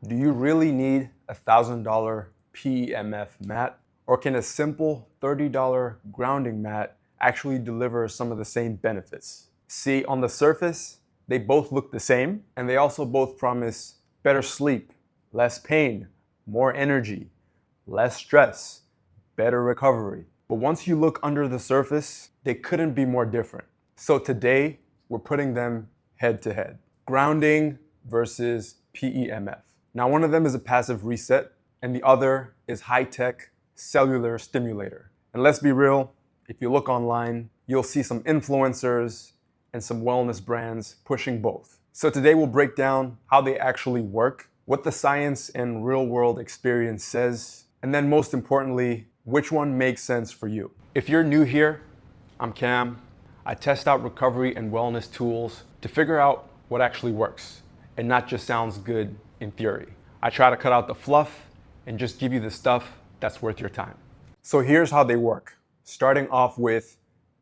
Do you really need a $1,000 PEMF mat? Or can a simple $30 grounding mat actually deliver some of the same benefits? See, on the surface, they both look the same, and they also both promise better sleep, less pain, more energy, less stress, better recovery. But once you look under the surface, they couldn't be more different. So today, we're putting them head to head. Grounding versus PEMF. Now, one of them is a passive reset, and the other is high-tech cellular stimulator. And let's be real, if you look online, you'll see some influencers and some wellness brands pushing both. So today we'll break down how they actually work, what the science and real-world experience says, and then most importantly, which one makes sense for you. If you're new here, I'm Cam. I test out recovery and wellness tools to figure out what actually works and not just sounds good in theory. I try to cut out the fluff and just give you the stuff that's worth your time. So here's how they work, starting off with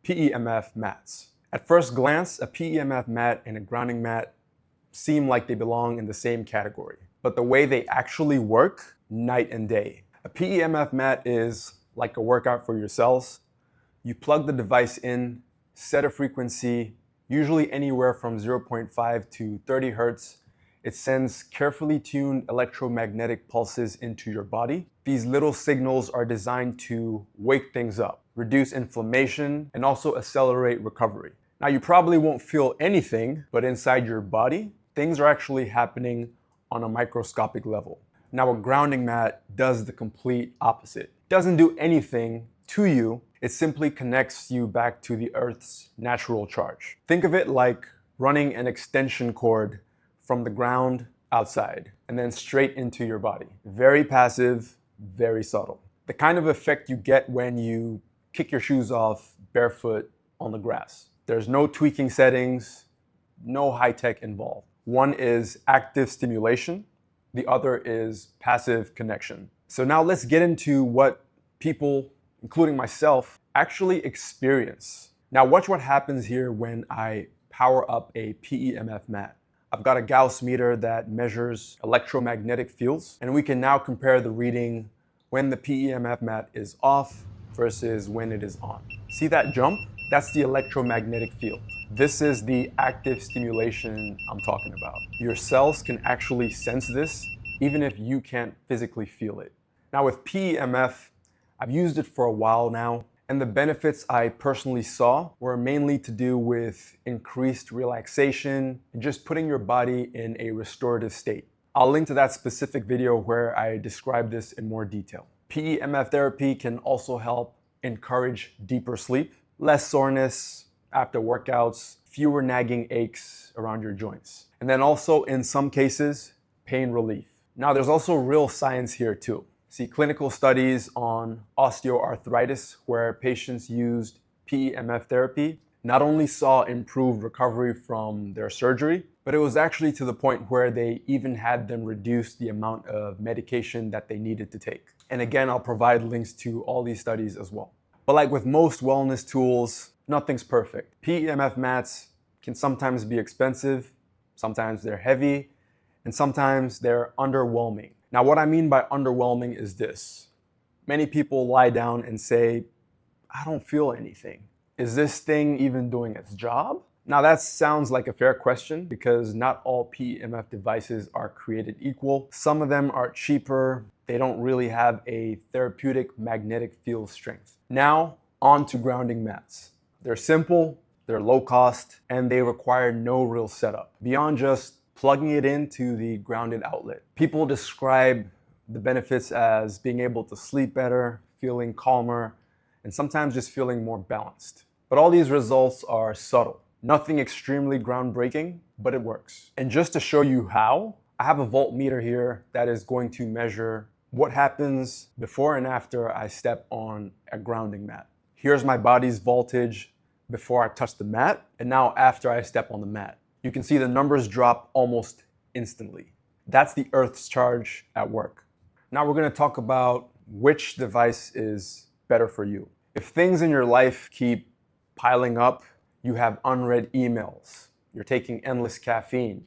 PEMF mats. At first glance, a PEMF mat and a grounding mat seem like they belong in the same category, but the way they actually work, night and day. A PEMF mat is like a workout for your cells. You plug the device in, set a frequency, usually anywhere from 0.5 to 30 hertz. It sends carefully tuned electromagnetic pulses into your body. These little signals are designed to wake things up, reduce inflammation, and also accelerate recovery. Now, you probably won't feel anything, but inside your body, things are actually happening on a microscopic level. Now, a grounding mat does the complete opposite. It doesn't do anything to you. It simply connects you back to the Earth's natural charge. Think of it like running an extension cord from the ground outside and then straight into your body. Very passive, very subtle. The kind of effect you get when you kick your shoes off barefoot on the grass. There's no tweaking settings, no high tech involved. One is active stimulation, the other is passive connection. So now let's get into what people, including myself, actually experience. Now watch what happens here when I power up a PEMF mat. I've got a Gauss meter that measures electromagnetic fields, and we can now compare the reading when the PEMF mat is off versus when it is on. See that jump? That's the electromagnetic field. This is the active stimulation I'm talking about. Your cells can actually sense this, even if you can't physically feel it. Now with PEMF, I've used it for a while now, and the benefits I personally saw were mainly to do with increased relaxation and just putting your body in a restorative state. I'll link to that specific video where I describe this in more detail. PEMF therapy can also help encourage deeper sleep, less soreness after workouts, fewer nagging aches around your joints, and then also in some cases, pain relief. Now there's also real science here too. See, clinical studies on osteoarthritis where patients used PEMF therapy not only saw improved recovery from their surgery, but it was actually to the point where they even had them reduce the amount of medication that they needed to take. And again, I'll provide links to all these studies as well. But like with most wellness tools, nothing's perfect. PEMF mats can sometimes be expensive, sometimes they're heavy, and sometimes they're underwhelming. Now, what I mean by underwhelming is this. Many people lie down and say, I don't feel anything. Is this thing even doing its job? Now, that sounds like a fair question because not all PEMF devices are created equal. Some of them are cheaper. They don't really have a therapeutic magnetic field strength. Now, on to grounding mats. They're simple, they're low cost, and they require no real setup beyond just plugging it into the grounded outlet. People describe the benefits as being able to sleep better, feeling calmer, and sometimes just feeling more balanced. But all these results are subtle. Nothing extremely groundbreaking, but it works. And just to show you how, I have a voltmeter here that is going to measure what happens before and after I step on a grounding mat. Here's my body's voltage before I touch the mat, and now after I step on the mat. You can see the numbers drop almost instantly. That's the Earth's charge at work. Now we're going to talk about which device is better for you. If things in your life keep piling up, you have unread emails, you're taking endless caffeine,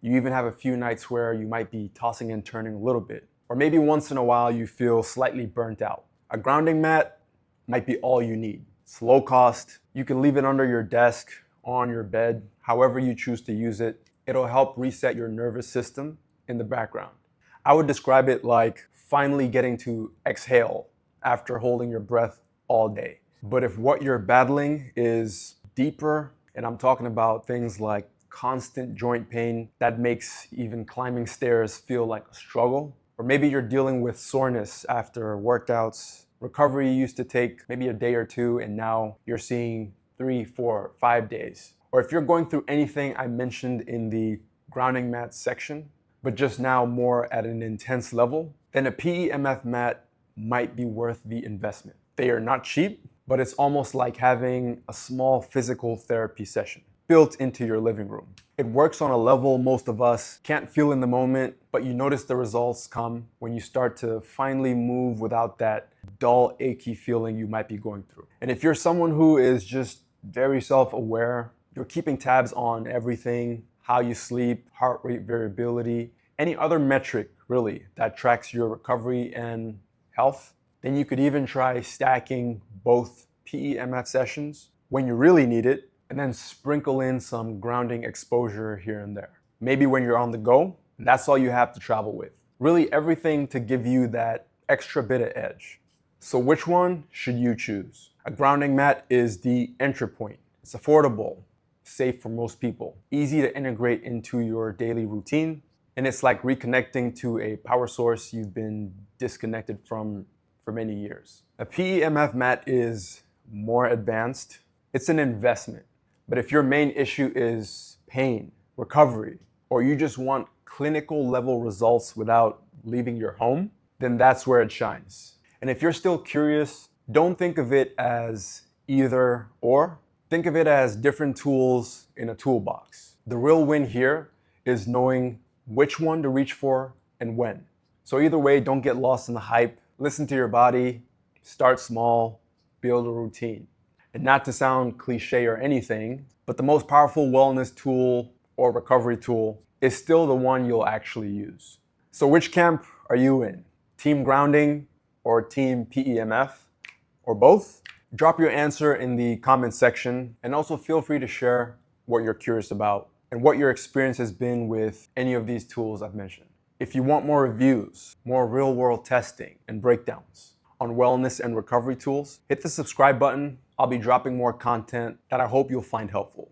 You even have a few nights where you might be tossing and turning a little bit. Or maybe once in a while you feel slightly burnt out. A grounding mat might be all you need. It's low cost. You can leave it under your desk, on your bed, however you choose to use it. It'll help reset your nervous system in the background. I would describe it like finally getting to exhale after holding your breath all day. But if what you're battling is deeper, and I'm talking about things like constant joint pain that makes even climbing stairs feel like a struggle, or maybe you're dealing with soreness after workouts, recovery used to take maybe a day or two, and now you're seeing 3, 4, 5 days. Or if you're going through anything I mentioned in the grounding mat section, but just now more at an intense level, then a PEMF mat might be worth the investment. They are not cheap, but it's almost like having a small physical therapy session built into your living room. It works on a level most of us can't feel in the moment, but you notice the results come when you start to finally move without that dull, achy feeling you might be going through. And if you're someone who is just very self-aware, you're keeping tabs on everything, how you sleep, heart rate variability, any other metric really that tracks your recovery and health, then you could even try stacking both PEMF sessions when you really need it, and then sprinkle in some grounding exposure here and there. Maybe when you're on the go, that's all you have to travel with. Really everything to give you that extra bit of edge. So which one should you choose? A grounding mat is the entry point. It's affordable, safe for most people, easy to integrate into your daily routine, and it's like reconnecting to a power source you've been disconnected from for many years. A PEMF mat is more advanced. It's an investment. But if your main issue is pain, recovery, or you just want clinical level results without leaving your home, then that's where it shines. And if you're still curious, don't think of it as either or. Think of it as different tools in a toolbox. The real win here is knowing which one to reach for and when. So either way, don't get lost in the hype. Listen to your body, start small, build a routine. And not to sound cliche or anything, but the most powerful wellness tool or recovery tool is still the one you'll actually use. So which camp are you in? Team grounding or team PEMF or both? Drop your answer in the comment section, and also feel free to share what you're curious about and what your experience has been with any of these tools I've mentioned. If you want more reviews, more real-world testing and breakdowns on wellness and recovery tools, hit the subscribe button. I'll be dropping more content that I hope you'll find helpful.